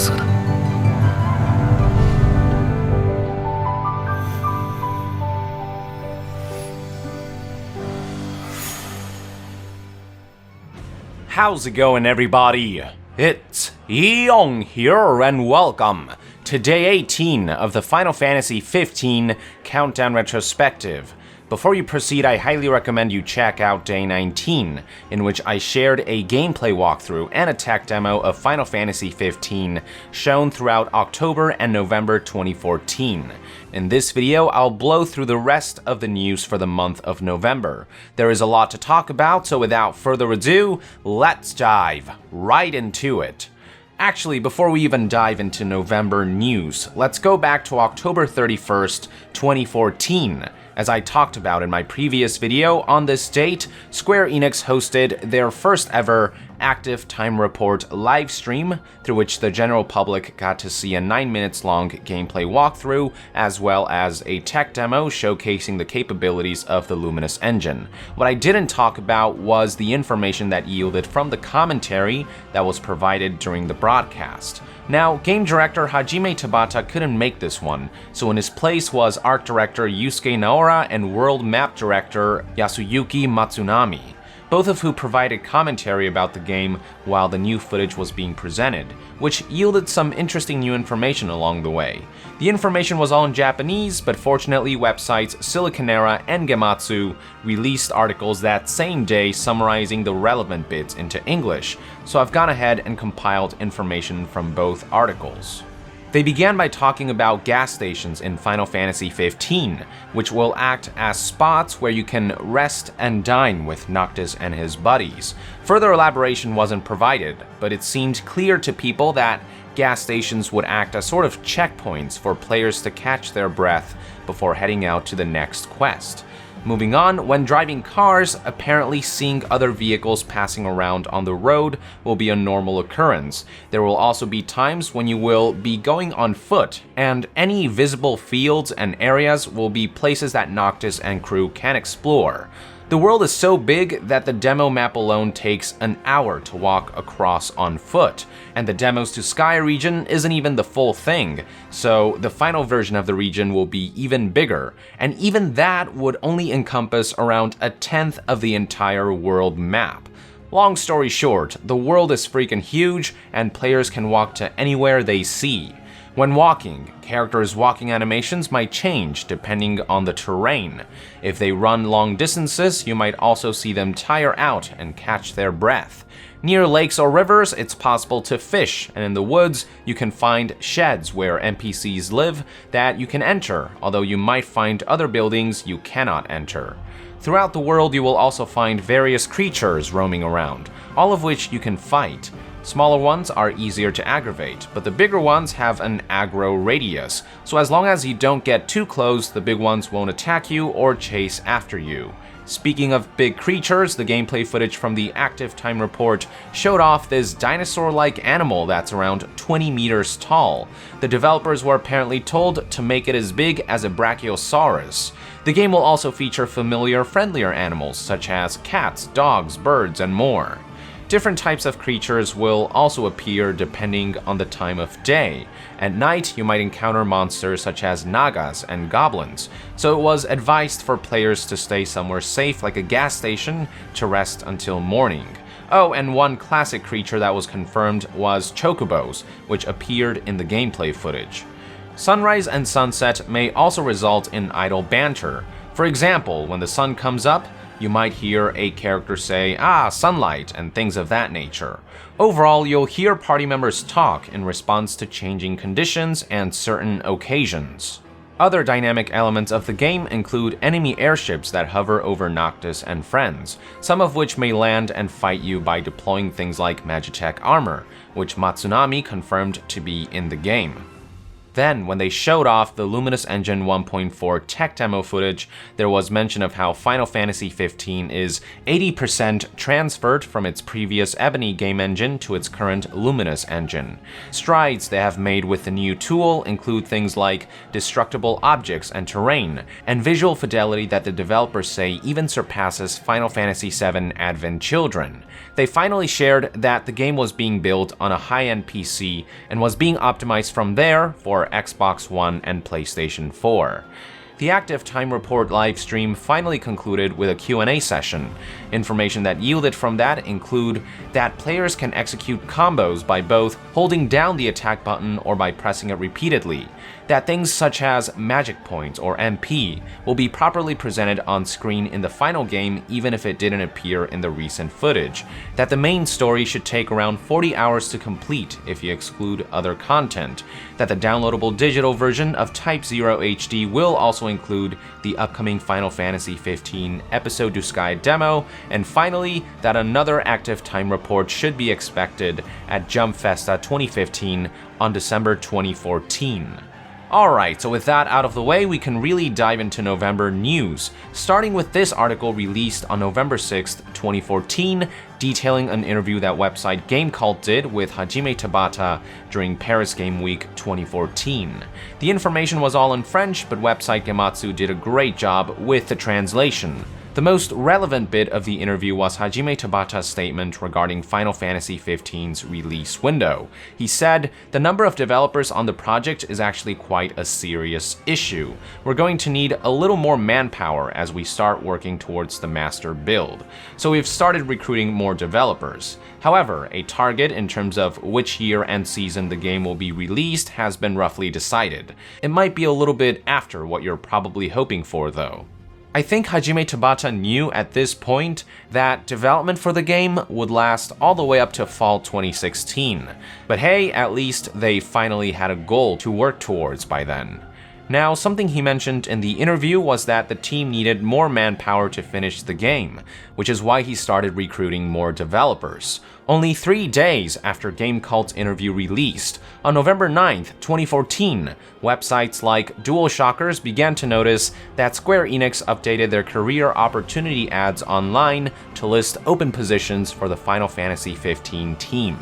そうだ。How's it going, everybody? It's Young here, and welcome to Day 18 of the Final Fantasy XV Countdown Retrospective. Before you proceed, I highly recommend you check out Day 19, in which I shared a gameplay walkthrough and a tech demo of Final Fantasy XV shown throughout October and November 2014. In this video, I'll blow through the rest of the news for the month of November. There is a lot to talk about, so without further ado, let's dive right into it. Actually, before we even dive into November news, let's go back to October 31st, 2014. As I talked about in my previous video, on this date, Square Enix hosted their first ever active time report live stream, through which the general public got to see a 9 minutes long gameplay walkthrough, as well as a tech demo showcasing the capabilities of the Luminous engine. What I didn't talk about was the information that yielded from the commentary that was provided during the broadcast. Now, game director Hajime Tabata couldn't make this one, so in his place was art director Yusuke Naora and world map director Yasuyuki Matsunami, both of who provided commentary about the game while the new footage was being presented, which yielded some interesting new information along the way. The information was all in Japanese, but fortunately websites Siliconera and Gematsu released articles that same day summarizing the relevant bits into English, so I've gone ahead and compiled information from both articles. They began by talking about gas stations in Final Fantasy XV, which will act as spots where you can rest and dine with Noctis and his buddies. Further elaboration wasn't provided, but it seemed clear to people that gas stations would act as sort of checkpoints for players to catch their breath before heading out to the next quest. Moving on, when driving cars, apparently seeing other vehicles passing around on the road will be a normal occurrence. There will also be times when you will be going on foot, and any visible fields and areas will be places that Noctis and crew can explore. The world is so big that the demo map alone takes an hour to walk across on foot, and the demos to Sky region isn't even the full thing, so the final version of the region will be even bigger, and even that would only encompass around a tenth of the entire world map. Long story short, the world is freaking huge, and players can walk to anywhere they see. When walking, characters' walking animations might change depending on the terrain. If they run long distances, you might also see them tire out and catch their breath. Near lakes or rivers, it's possible to fish, and in the woods, you can find sheds where NPCs live that you can enter, although you might find other buildings you cannot enter. Throughout the world, you will also find various creatures roaming around, all of which you can fight. Smaller ones are easier to aggravate, but the bigger ones have an aggro radius, so as long as you don't get too close, the big ones won't attack you or chase after you. Speaking of big creatures, the gameplay footage from the active time report showed off this dinosaur-like animal that's around 20 meters tall. The developers were apparently told to make it as big as a brachiosaurus. The game will also feature familiar, friendlier animals such as cats, dogs, birds, and more. Different types of creatures will also appear depending on the time of day. At night, you might encounter monsters such as nagas and goblins, so it was advised for players to stay somewhere safe like a gas station to rest until morning. Oh, and one classic creature that was confirmed was chocobos, which appeared in the gameplay footage. Sunrise and sunset may also result in idle banter. For example, when the sun comes up, you might hear a character say, "Ah, sunlight," and things of that nature. Overall, you'll hear party members talk in response to changing conditions and certain occasions. Other dynamic elements of the game include enemy airships that hover over Noctis and friends, some of which may land and fight you by deploying things like Magitech armor, which Matsunami confirmed to be in the game. Then, when they showed off the Luminous Engine 1.4 tech demo footage, there was mention of how Final Fantasy XV is 80% transferred from its previous Ebony game engine to its current Luminous engine. Strides they have made with the new tool include things like destructible objects and terrain, and visual fidelity that the developers say even surpasses Final Fantasy VII Advent Children. they finally shared that the game was being built on a high-end PC and was being optimized from there for Xbox One and PlayStation 4. The Active Time Report livestream finally concluded with a Q&A session. Information that yielded from that include that players can execute combos by both holding down the attack button or by pressing it repeatedly, that things such as magic points or MP will be properly presented on screen in the final game even if it didn't appear in the recent footage, that the main story should take around 40 hours to complete if you exclude other content, that the downloadable digital version of Type 0 HD will also include the upcoming Final Fantasy XV Episode du Sky demo, and finally, that another Active Time Report should be expected at Jump Festa 2015 on December 2014. Alright, so with that out of the way, we can really dive into November news, starting with this article released on November 6th, 2014, detailing an interview that website GameCult did with Hajime Tabata during Paris Game Week 2014. The information was all in French, but website Gematsu did a great job with the translation. The most relevant bit of the interview was Hajime Tabata's statement regarding Final Fantasy XV's release window. He said, "The number of developers on the project is actually quite a serious issue. We're going to need a little more manpower as we start working towards the master build. So we've started recruiting more developers. However, a target in terms of which year and season the game will be released has been roughly decided. It might be a little bit after what you're probably hoping for, though." I think Hajime Tabata knew at this point that development for the game would last all the way up to fall 2016. But hey, at least they finally had a goal to work towards by then. Now, something he mentioned in the interview was that the team needed more manpower to finish the game, which is why he started recruiting more developers. Only 3 days after GameCult's interview released, on November 9th, 2014, websites like DualShockers began to notice that Square Enix updated their career opportunity ads online to list open positions for the Final Fantasy XV team.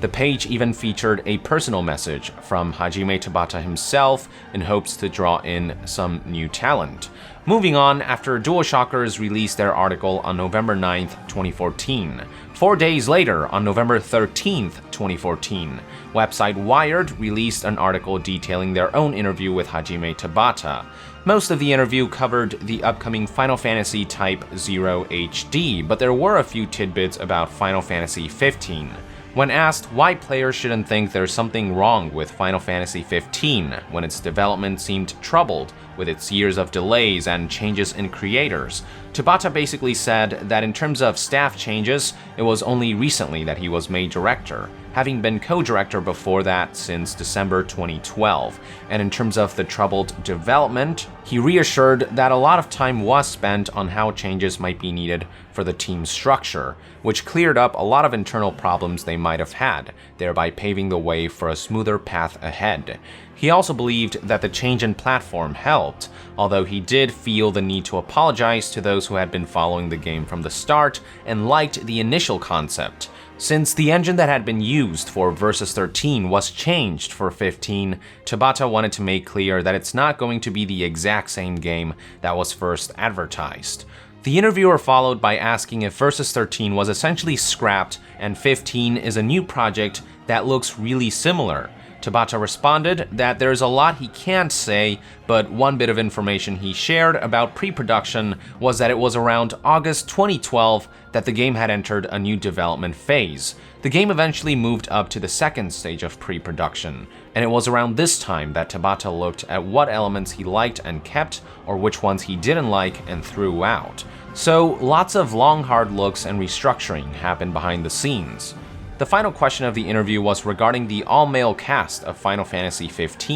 The page even featured a personal message from Hajime Tabata himself in hopes to draw in some new talent. Moving on, after DualShockers released their article on November 9th, 2014. 4 days later, on November 13th, 2014, website Wired released an article detailing their own interview with Hajime Tabata. Most of the interview covered the upcoming Final Fantasy Type 0 HD, but there were a few tidbits about Final Fantasy XV. When asked why players shouldn't think there's something wrong with Final Fantasy XV when its development seemed troubled with its years of delays and changes in creators, Tabata basically said that in terms of staff changes, it was only recently that he was made director, having been co-director before that since December 2012. And in terms of the troubled development, he reassured that a lot of time was spent on how changes might be needed for the team's structure, which cleared up a lot of internal problems they might have had, thereby paving the way for a smoother path ahead. He also believed that the change in platform helped, although he did feel the need to apologize to those who had been following the game from the start and liked the initial concept. Since the engine that had been used for Versus 13 was changed for 15, Tabata wanted to make clear that it's not going to be the exact same game that was first advertised. The interviewer followed by asking if Versus 13 was essentially scrapped and 15 is a new project that looks really similar. Tabata responded that there's a lot he can't say, but one bit of information he shared about pre-production was that it was around August 2012 that the game had entered a new development phase. The game eventually moved up to the second stage of pre-production, and it was around this time that Tabata looked at what elements he liked and kept, or which ones he didn't like and threw out. So lots of long hard looks and restructuring happened behind the scenes. The final question of the interview was regarding the all-male cast of Final Fantasy XV.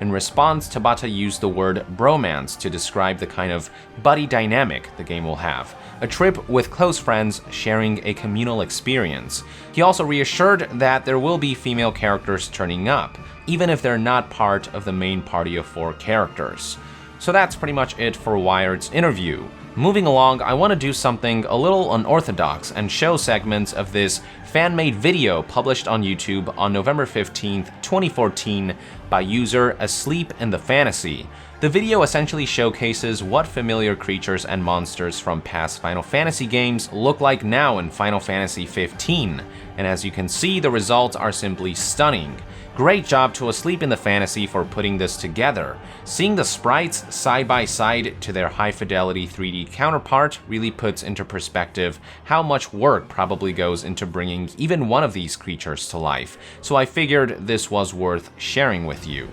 In response, Tabata used the word bromance to describe the kind of buddy dynamic the game will have, a trip with close friends sharing a communal experience. He also reassured that there will be female characters turning up, even if they're not part of the main party of 4 characters. So that's pretty much it for Wired's interview. Moving along, I want to do something a little unorthodox and show segments of this fan-made video published on YouTube on November 15th, 2014 by user Asleep in the Fantasy. The video essentially showcases what familiar creatures and monsters from past Final Fantasy games look like now in Final Fantasy 15, and as you can see, the results are simply stunning. Great job to Asleep in the Fantasy for putting this together. Seeing the sprites side by side to their high-fidelity 3D counterpart really puts into perspective how much work probably goes into bringing even one of these creatures to life, so I figured this was worth sharing with you.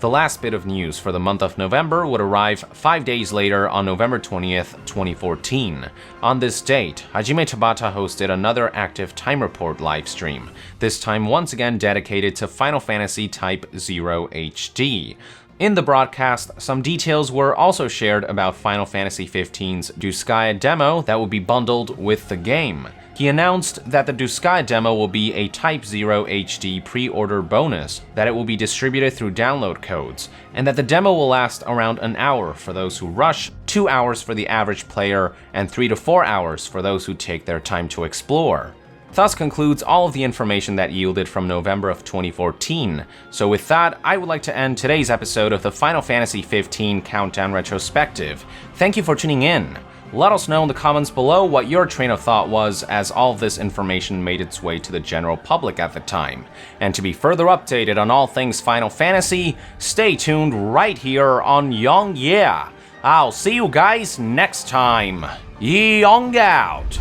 The last bit of news for the month of November would arrive 5 days later on November 20th, 2014. On this date, Hajime Tabata hosted another active time report livestream, this time once again dedicated to Final Fantasy Type 0 HD. In the broadcast, some details were also shared about Final Fantasy XV's Duskaya demo that will be bundled with the game. He announced that the Duskaya demo will be a Type 0 HD pre-order bonus, that it will be distributed through download codes, and that the demo will last around an hour for those who rush, 2 hours for the average player, and 3 to 4 hours for those who take their time to explore. Thus concludes all of the information that yielded from November of 2014. So with that, I would like to end today's episode of the Final Fantasy XV Countdown Retrospective. Thank you for tuning in. Let us know in the comments below what your train of thought was as all of this information made its way to the general public at the time. And to be further updated on all things Final Fantasy, stay tuned right here on Young Yeah. I'll see you guys next time. Young out!